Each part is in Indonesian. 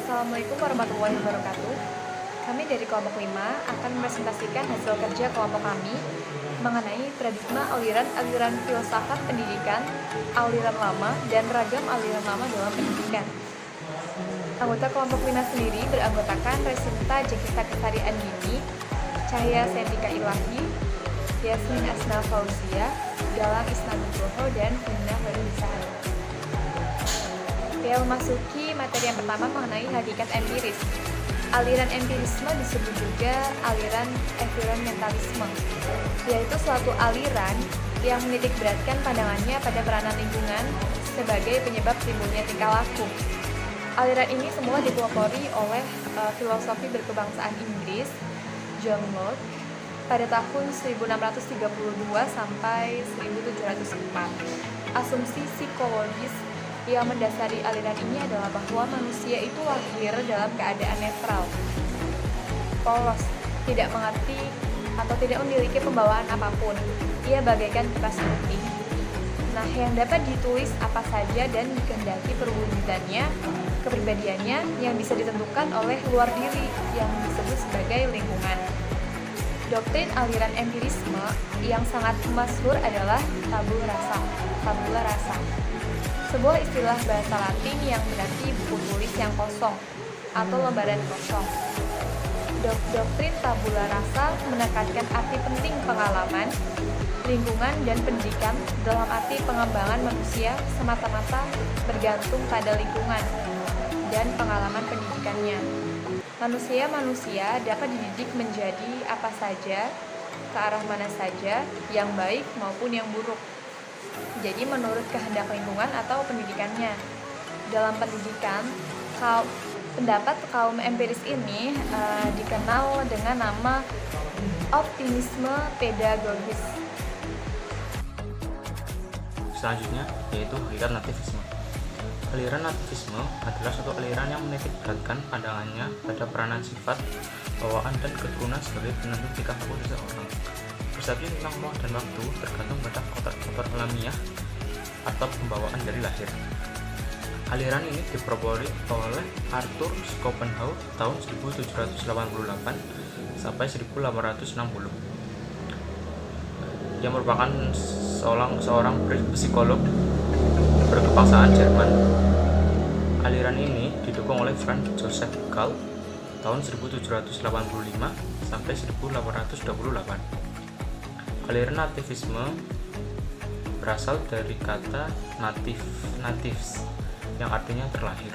Assalamualaikum warahmatullahi wabarakatuh. Kami dari kelompok 5 akan mempresentasikan hasil kerja kelompok kami mengenai paradigma aliran-aliran filsafat pendidikan, aliran lama, dan ragam aliran lama dalam pendidikan. Anggota kelompok 5 sendiri beranggotakan Resinta Jakita Kesari Andini, Cahya Sendika Ilahi, Yasmin Asnal Fauzia, Galang Isnanugroho, dan Vina Ferdisahan. Kita memasuki materi yang pertama mengenai hakikat empiris. Aliran empirisme disebut juga aliran environmentalisme, yaitu suatu aliran yang menitikberatkan pandangannya pada peranan lingkungan sebagai penyebab timbulnya tingkah laku. Aliran ini semula dipelopori oleh filosofi berkebangsaan Inggris John Locke pada tahun 1632 sampai 1704. Asumsi psikologis yang mendasari aliran ini adalah bahwa manusia itu lahir dalam keadaan netral, polos, tidak mengerti atau tidak memiliki pembawaan apapun. Ia bagaikan kipas putih. Nah, yang dapat ditulis apa saja dan dikehendaki perwujudannya, kepribadiannya yang bisa ditentukan oleh luar diri yang disebut sebagai lingkungan. Doktrin aliran empirisme yang sangat masyhur adalah tabula rasa. Sebuah istilah bahasa Latin yang berarti buku tulis yang kosong atau lembaran kosong. Doktrin tabula rasa menekankan arti penting pengalaman, lingkungan, dan pendidikan dalam arti pengembangan manusia semata-mata bergantung pada lingkungan dan pengalaman pendidikannya. Manusia dapat dididik menjadi apa saja, ke arah mana saja, yang baik maupun yang buruk. Jadi menurut kehendak lingkungan atau pendidikannya. Dalam pendidikan, pendapat kaum empiris ini dikenal dengan nama optimisme pedagogis. Selanjutnya yaitu aliran nativisme. Aliran nativisme adalah suatu aliran yang menitikberatkan pandangannya pada peranan sifat, bawaan, dan keturunan sebagai penentu tingkah laku seseorang. Persepsi tentang ruang dan waktu tergantung pada faktor alamiah atau pembawaan dari lahir. Aliran ini dipelopori oleh Arthur Schopenhauer tahun 1788 sampai 1860, yang merupakan seorang psikolog berkebangsaan Jerman. Aliran ini didukung oleh Franz Joseph Gall tahun 1785 sampai 1828. Aliran nativisme berasal dari kata natives yang artinya terlahir.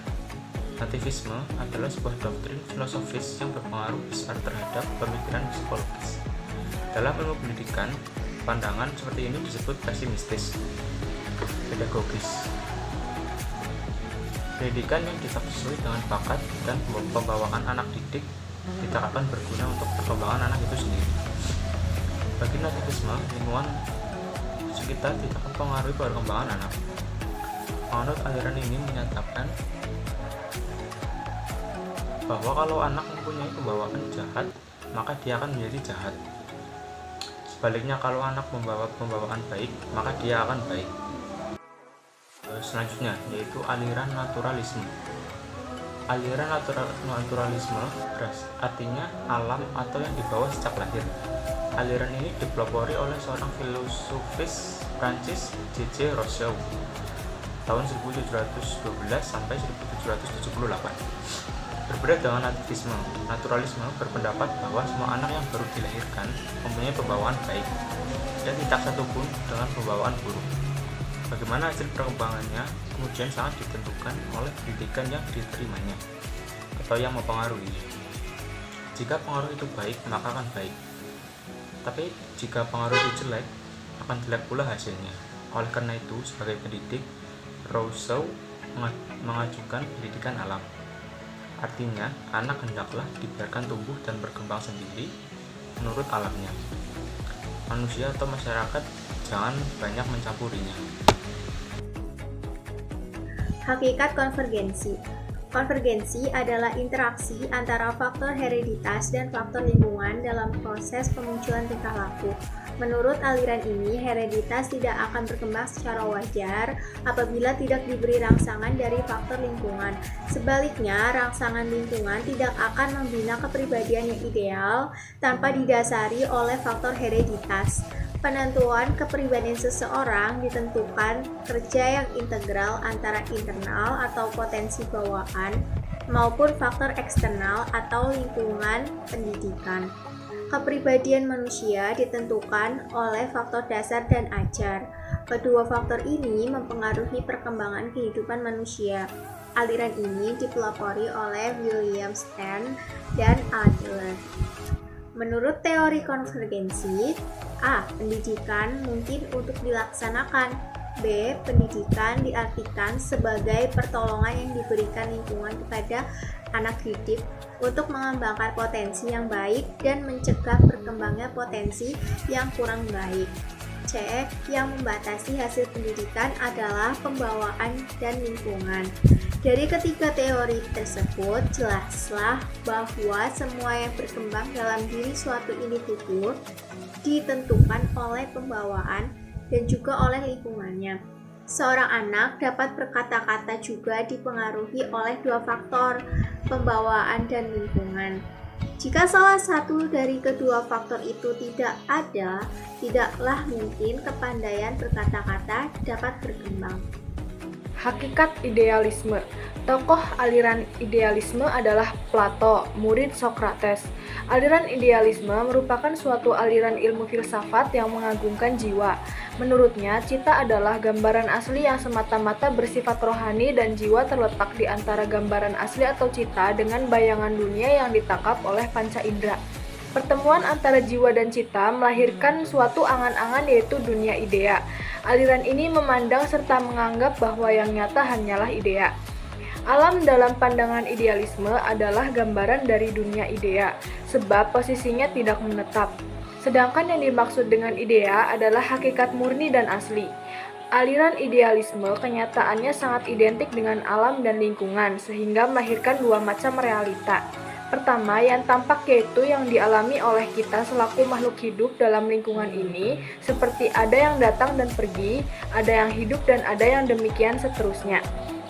Nativisme adalah sebuah doktrin filosofis yang berpengaruh besar terhadap pemikiran psikologis. Dalam ilmu pendidikan, pandangan seperti ini disebut pesimistis pedagogis. Pendidikan yang tidak sesuai dengan bakat dan pembawaan anak didik tidak akan berguna untuk perkembangan anak itu sendiri. Bagi nativisme, lingkungan sekitar tidak mempengaruhi perkembangan anak. Menurut aliran ini menyatakan bahwa kalau anak mempunyai pembawaan jahat, maka dia akan menjadi jahat. Sebaliknya, kalau anak membawa pembawaan baik, maka dia akan baik. Selanjutnya yaitu aliran naturalisme. Aliran naturalisme artinya alam atau yang dibawa sejak lahir. Aliran ini dipelopori oleh seorang filosofis Prancis, J.J. Rousseau tahun 1712 sampai 1778. Berbeda dengan nativisme, naturalisme berpendapat bahwa semua anak yang baru dilahirkan mempunyai pembawaan baik dan tidak satupun dengan pembawaan buruk. Bagaimana hasil perkembangannya kemudian sangat ditentukan oleh pendidikan yang diterimanya atau yang mempengaruhinya. Jika pengaruh itu baik, maka akan baik. Tapi jika pengaruh itu jelek, akan jelek pula hasilnya. Oleh karena itu, sebagai pendidik, Rousseau mengajukan pendidikan alam. Artinya, anak hendaklah dibiarkan tumbuh dan berkembang sendiri menurut alamnya. Manusia atau masyarakat jangan banyak mencampurinya. Hakikat konvergensi. Konvergensi adalah interaksi antara faktor hereditas dan faktor lingkungan dalam proses pemunculan tingkah laku. Menurut aliran ini, hereditas tidak akan berkembang secara wajar apabila tidak diberi rangsangan dari faktor lingkungan. Sebaliknya, rangsangan lingkungan tidak akan membina kepribadian yang ideal tanpa didasari oleh faktor hereditas. Penentuan kepribadian seseorang ditentukan kerja yang integral antara internal atau potensi bawaan maupun faktor eksternal atau lingkungan pendidikan. Kepribadian manusia ditentukan oleh faktor dasar dan ajar. Kedua faktor ini mempengaruhi perkembangan kehidupan manusia. Aliran ini dipelopori oleh William Stern dan Adler. Menurut teori konvergensi, A. Pendidikan mungkin untuk dilaksanakan. B. Pendidikan diartikan sebagai pertolongan yang diberikan lingkungan kepada anak didik untuk mengembangkan potensi yang baik dan mencegah berkembangnya potensi yang kurang baik. C. Yang membatasi hasil pendidikan adalah pembawaan dan lingkungan. Dari ketiga teori tersebut, jelaslah bahwa semua yang berkembang dalam diri suatu individu ditentukan oleh pembawaan dan juga oleh lingkungannya. Seorang anak dapat berkata-kata juga dipengaruhi oleh dua faktor, pembawaan dan lingkungan. Jika salah satu dari kedua faktor itu tidak ada, tidaklah mungkin kepandaian berkata-kata dapat berkembang. Hakikat idealisme. Tokoh aliran idealisme adalah Plato, murid Sokrates. Aliran idealisme merupakan suatu aliran ilmu filsafat yang mengagungkan jiwa. Menurutnya, cita adalah gambaran asli yang semata-mata bersifat rohani dan jiwa terletak di antara gambaran asli atau cita dengan bayangan dunia yang ditangkap oleh panca indera. Pertemuan antara jiwa dan cita melahirkan suatu angan-angan yaitu dunia idea. Aliran ini memandang serta menganggap bahwa yang nyata hanyalah idea. Alam dalam pandangan idealisme adalah gambaran dari dunia idea, sebab posisinya tidak menetap. Sedangkan yang dimaksud dengan idea adalah hakikat murni dan asli. Aliran idealisme kenyataannya sangat identik dengan alam dan lingkungan, sehingga melahirkan dua macam realita. Pertama, yang tampak yaitu yang dialami oleh kita selaku makhluk hidup dalam lingkungan ini, seperti ada yang datang dan pergi, ada yang hidup dan ada yang demikian seterusnya.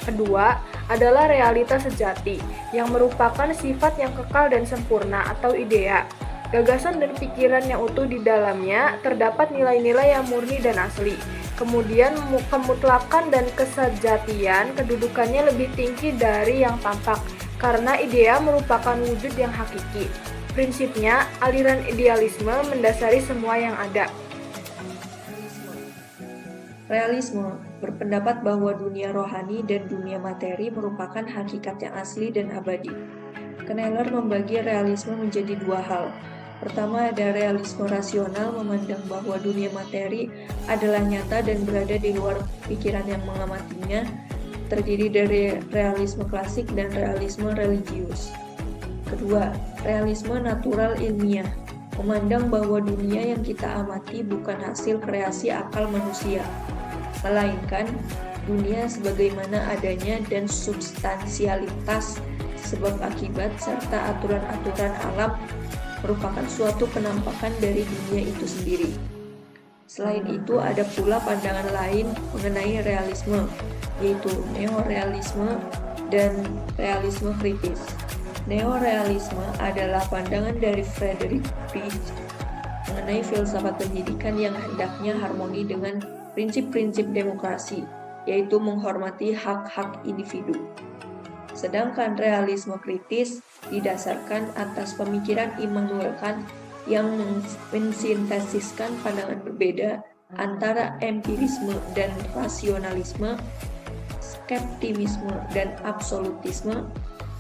Kedua, adalah realitas sejati, yang merupakan sifat yang kekal dan sempurna atau idea. Gagasan dan pikiran yang utuh di dalamnya terdapat nilai-nilai yang murni dan asli. Kemudian kemutlakan dan kesejatian kedudukannya lebih tinggi dari yang tampak, karena idea merupakan wujud yang hakiki. Prinsipnya, aliran idealisme mendasari semua yang ada. Realisme berpendapat bahwa dunia rohani dan dunia materi merupakan hakikat yang asli dan abadi. Kneller membagi realisme menjadi dua hal. Pertama, ada realisme rasional, memandang bahwa dunia materi adalah nyata dan berada di luar pikiran yang mengamatinya, terdiri dari realisme klasik dan realisme religius. Kedua, realisme natural ilmiah, memandang bahwa dunia yang kita amati bukan hasil kreasi akal manusia, melainkan dunia sebagaimana adanya dan substansialitas sebab akibat serta aturan-aturan alam merupakan suatu penampakan dari dunia itu sendiri. Selain itu, ada pula pandangan lain mengenai realisme, yaitu neorealisme dan realisme kritis. Neorealisme adalah pandangan dari Friedrich Nietzsche mengenai filsafat pendidikan yang hendaknya harmoni dengan prinsip-prinsip demokrasi, yaitu menghormati hak-hak individu. Sedangkan realisme kritis didasarkan atas pemikiran Immanuel Kant yang mensintesiskan pandangan berbeda antara empirisme dan rasionalisme, skeptisisme dan absolutisme,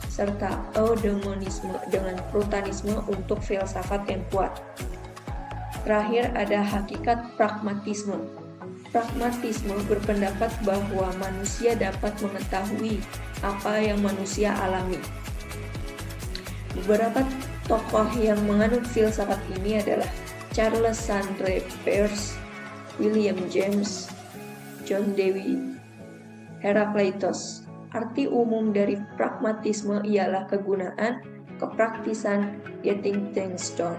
serta eudemonisme dengan brutalisme untuk filsafat yang kuat. Terakhir ada hakikat pragmatisme. Pragmatisme berpendapat bahwa manusia dapat mengetahui apa yang manusia alami. Beberapa tokoh yang menganut filsafat ini adalah Charles Sandre Peirce, William James, John Dewey, Heraclitus. Arti umum dari pragmatisme ialah kegunaan, kepraktisan, getting things done.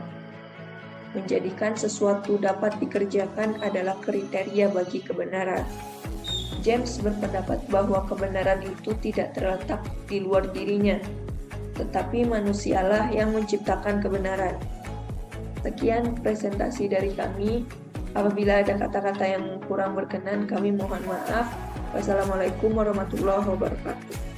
menjadikan sesuatu dapat dikerjakan adalah kriteria bagi kebenaran. James berpendapat bahwa kebenaran itu tidak terletak di luar dirinya, tetapi manusialah yang menciptakan kebenaran. Sekian presentasi dari kami. Apabila ada kata-kata yang kurang berkenan, kami mohon maaf. Wassalamualaikum warahmatullahi wabarakatuh.